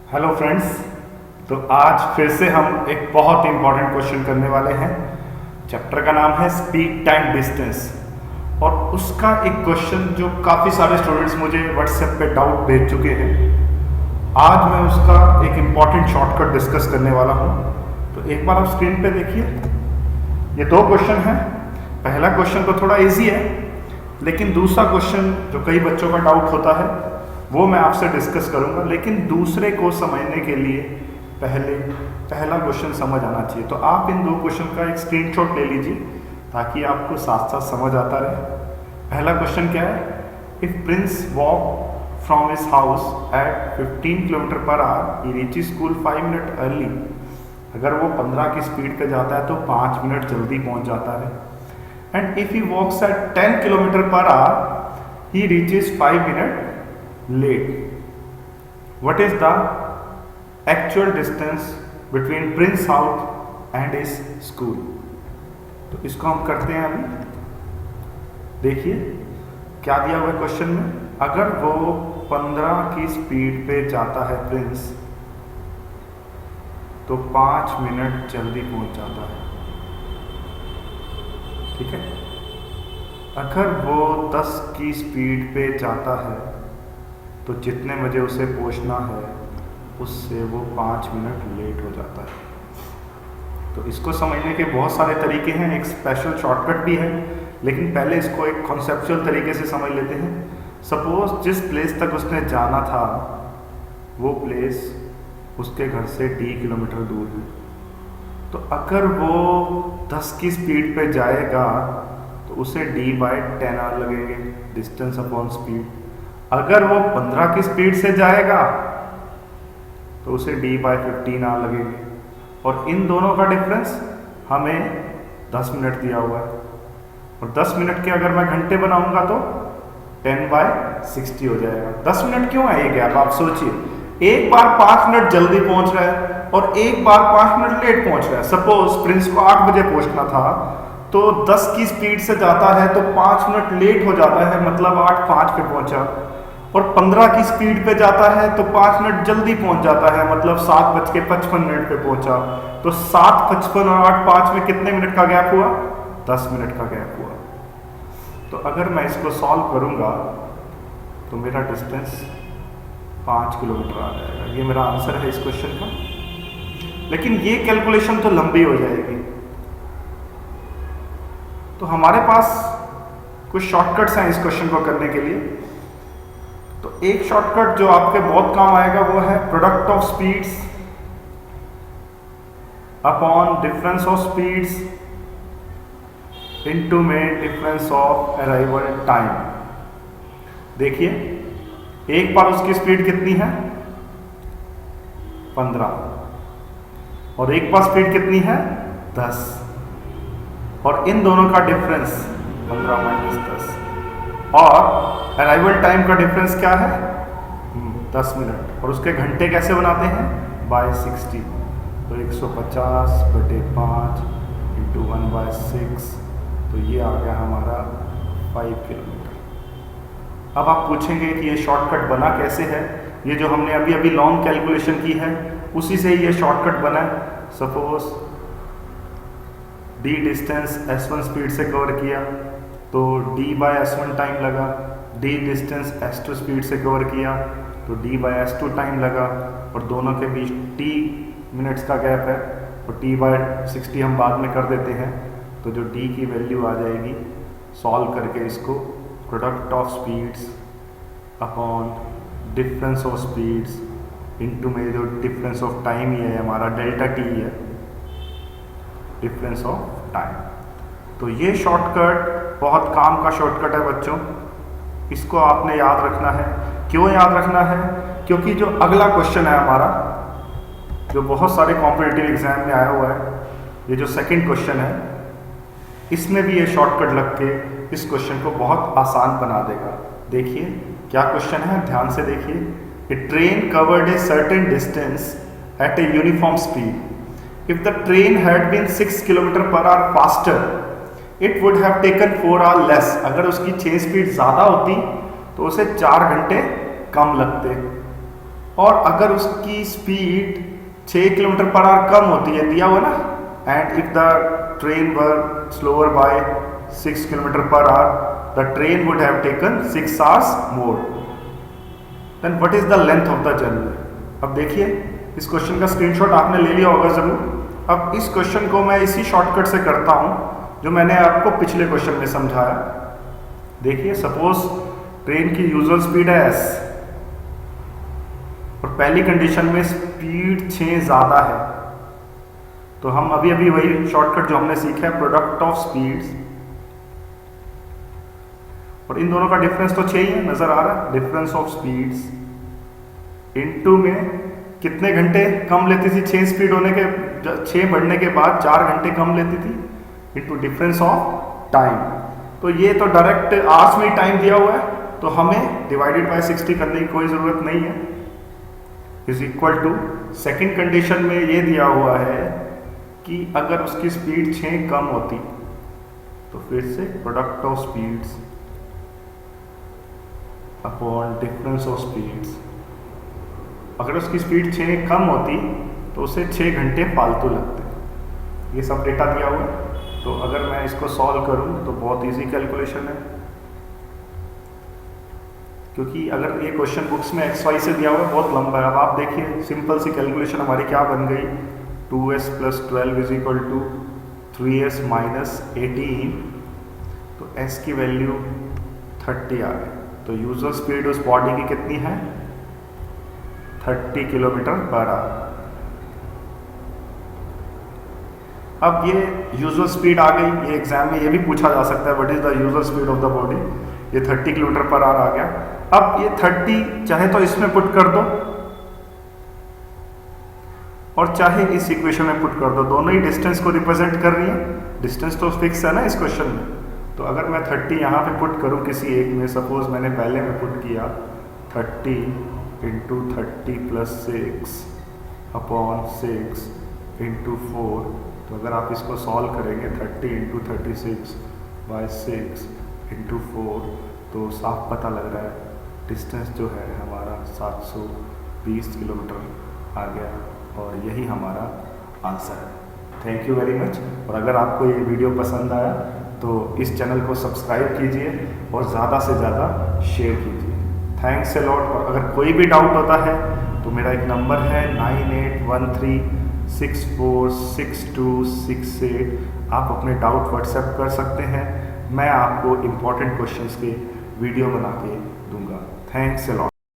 Hello friends. तो आज फिर से हम एक बहुत इंपॉर्टेंट क्वेश्चन करने वाले हैं। चैप्टर का नाम है स्पीड टाइम डिस्टेंस और उसका एक क्वेश्चन जो काफ़ी सारे स्टूडेंट्स मुझे व्हाट्सएप पे डाउट भेज चुके हैं। आज मैं उसका एक इम्पॉर्टेंट शॉर्टकट डिस्कस करने वाला हूँ। तो एक बार आप स्क्रीन पे देखिए, ये दो क्वेश्चन हैं। पहला क्वेश्चन तो थोड़ा इजी है, लेकिन दूसरा क्वेश्चन जो कई बच्चों का डाउट होता है वो मैं आपसे डिस्कस करूंगा। लेकिन दूसरे को समझने के लिए पहला क्वेश्चन समझ आना चाहिए। तो आप इन दो क्वेश्चन का एक स्क्रीनशॉट ले लीजिए ताकि आपको साथ साथ समझ आता रहे। पहला क्वेश्चन क्या है? If Prince walk from his house at 15 kilometre per hour, he reaches school 5 minute early. अगर वो 15 की स्पीड पे जाता है तो 5 मिनट जल्दी पहुंच जाता है। And if he walks at 10 kilometre per hour, he reaches 5 minute late. What is the actual distance between Prince house and his school? तो इसको हम करते हैं अभी। देखिए क्या दिया हुआ है क्वेश्चन में। अगर वो 15 की स्पीड पे जाता है प्रिंस, तो 5 मिनट जल्दी पहुंच जाता है। ठीक है। अगर वो 10 की स्पीड पे जाता है तो जितने बजे उसे पहुंचना है उससे वो 5 मिनट लेट हो जाता है। तो इसको समझने के बहुत सारे तरीके हैं, एक स्पेशल शॉर्टकट भी है, लेकिन पहले इसको एक कॉन्सेप्चुअल तरीके से समझ लेते हैं। सपोज जिस प्लेस तक उसने जाना था वो प्लेस उसके घर से D किलोमीटर दूर है। तो अगर वो 10 की स्पीड पे जाएगा तो उसे D/10 आवर लगेंगे, डिस्टेंस अपॉन स्पीड। अगर वो 15 की स्पीड से जाएगा तो उसे D/15 आवर लगेंगे। और इन दोनों का डिफरेंस हमें 10 मिनट दिया हुआ है। और 10 मिनट के अगर मैं घंटे बनाऊंगा तो 10/60 हो जाएगा। 10 मिनट क्यों है ये गैप, आप सोचिए। एक बार 5 मिनट जल्दी पहुंच रहा है और एक बार 5 मिनट लेट पहुंच रहा है। सपोज प्रिंस को 8 बजे पहुंचना था तो 10 की स्पीड से जाता है तो 5 मिनट लेट हो जाता है, मतलब 8:05 पे पहुंचा। और 15 की स्पीड पे जाता है तो 5 मिनट जल्दी पहुंच जाता है, मतलब 7:55 पे पहुंचा। तो 7:55 और 8:05 में कितने मिनट का गैप हुआ? 10 मिनट का गैप हुआ। तो अगर मैं इसको सॉल्व करूंगा तो मेरा डिस्टेंस 5 किलोमीटर आ जाएगा। ये मेरा आंसर है इस क्वेश्चन का। लेकिन ये कैलकुलेशन तो लंबी हो जाएगी। तो हमारे पास कुछ शॉर्टकट्स हैं इस क्वेश्चन को करने के लिए। तो एक शॉर्टकट जो आपके बहुत काम आएगा वो है product of speeds upon difference of speeds into में डिफरेंस ऑफ अराइवल टाइम। देखिए एक बार उसकी स्पीड कितनी है? 15 और एक बार स्पीड कितनी है? 10। और इन दोनों का डिफरेंस 15 - 10 और अराइवल टाइम का डिफरेंस क्या है? 10 मिनट। और उसके घंटे कैसे बनाते हैं? by60। तो 150/5 × 1/6, तो ये आ गया हमारा 5 किलोमीटर। अब आप पूछेंगे कि ये शॉर्टकट बना कैसे है? ये जो हमने अभी अभी लॉन्ग कैलकुलेशन की है उसी से ये शॉर्टकट बना है। Suppose D distance S1 speed से कवर किया तो D/S1 टाइम लगा। D डिस्टेंस S2 स्पीड से कवर किया तो D/S2 टाइम लगा। और दोनों के बीच T मिनट्स का गैप है और T/60 हम बाद में कर देते हैं। तो जो D की वैल्यू आ जाएगी सॉल्व करके इसको, product of speeds upon difference of speeds into में जो डिफरेंस ऑफ टाइम ही है हमारा ΔT है, डिफरेंस ऑफ टाइम। तो ये शॉर्टकट बहुत काम का शॉर्टकट है बच्चों, इसको आपने याद रखना है। क्यों याद रखना है? क्योंकि जो अगला क्वेश्चन है हमारा, जो बहुत सारे कॉम्पिटिटिव एग्जाम में आया हुआ है, ये जो सेकंड क्वेश्चन है, इसमें भी ये शॉर्टकट लग के इस क्वेश्चन को बहुत आसान बना देगा। देखिए क्या क्वेश्चन है, ध्यान से देखिए। A train covered a certain distance at a uniform speed. If the train had been 6 kilometre per hour faster, it would have taken 4 hour less. अगर उसकी 6 स्पीड ज़्यादा होती तो उसे 4 घंटे कम लगते। और अगर उसकी स्पीड 6 किलोमीटर पर आवर कम होती है, दिया हुआ ना, and if the train were slower by 6 kilometre per hour, the train would have taken 6 hours more, then what is the length of the journey. अब देखिए इस क्वेश्चन का स्क्रीनशॉट आपने ले लिया होगा जरूर। अब इस क्वेश्चन को मैं इसी शॉर्टकट से करता हूं जो मैंने आपको पिछले क्वेश्चन में समझाया। देखिए सपोज ट्रेन की यूजुअल स्पीड है s और पहली कंडीशन में स्पीड 6 ज्यादा है, तो हम अभी अभी वही शॉर्टकट जो हमने सीखा है, प्रोडक्ट ऑफ स्पीड्स, और इन दोनों का डिफरेंस तो 6 ही है, नजर आ रहा है। डिफरेंस ऑफ स्पीड्स इनटू में कितने घंटे कम लेती थी 6 स्पीड होने के, 6 बढ़ने के बाद 4 घंटे कम लेती थी, इनटू डिफरेंस ऑफ टाइम। तो ये तो डायरेक्ट आवर्स में टाइम दिया हुआ है, तो हमें डिवाइडेड बाय 60 करने की कोई ज़रूरत नहीं है, is equal to second condition में ये दिया हुआ है कि अगर उसकी स्पीड 6 कम होती, तो फिर से product of speeds upon difference of speeds. अगर उसकी स्पीड 6 कम होती तो उसे 6 घंटे फालतू लगते। ये सब डेटा दिया हुआ है, तो अगर मैं इसको सॉल्व करूं तो बहुत इजी कैलकुलेशन है, क्योंकि अगर ये क्वेश्चन बुक्स में XY से दिया हुआ है बहुत लंबा है। अब आप देखिए सिंपल सी कैलकुलेशन हमारी क्या बन गई, 2s + 12 is equal to 3s - 18, तो s की वैल्यू 30 आ गई। तो यूजुअल स्पीड उस बॉडी की कितनी है, 30 किलोमीटर पर आवर। अब ये यूजुअल स्पीड आ गई, ये एग्जाम में ये भी पूछा जा सकता है, what is the usual speed of the body. ये 30 किलोमीटर पर आवर आ गया। अब ये 30 चाहे तो इसमें पुट कर दो और चाहे इस इक्वेशन में पुट कर दो, दोनों ही डिस्टेंस को रिप्रेजेंट कर रही है। डिस्टेंस तो फिक्स है ना इस क्वेश्चन में, तो अगर मैं 30 यहाँ पे पुट करूँ किसी एक में, सपोज मैंने पहले में पुट किया 30 × 30 + 6 अपॉन 6 × 4, तो अगर आप इसको सॉल्व करेंगे 30 × 36/6 × 4, तो साफ पता लग रहा है डिस्टेंस जो है हमारा 720 किलोमीटर आ गया, और यही हमारा आंसर है। Thank you very much. और अगर आपको ये वीडियो पसंद आया तो इस चैनल को सब्सक्राइब कीजिए और ज़्यादा से ज़्यादा शेयर कीजिए। Thanks a lot. और अगर कोई भी डाउट होता है तो मेरा एक नंबर है 9813646268। आप अपने डाउट व्हाट्सएप कर सकते हैं, मैं आपको इम्पोर्टेंट क्वेश्चंस के वीडियो बना के दूंगा। Thanks a lot.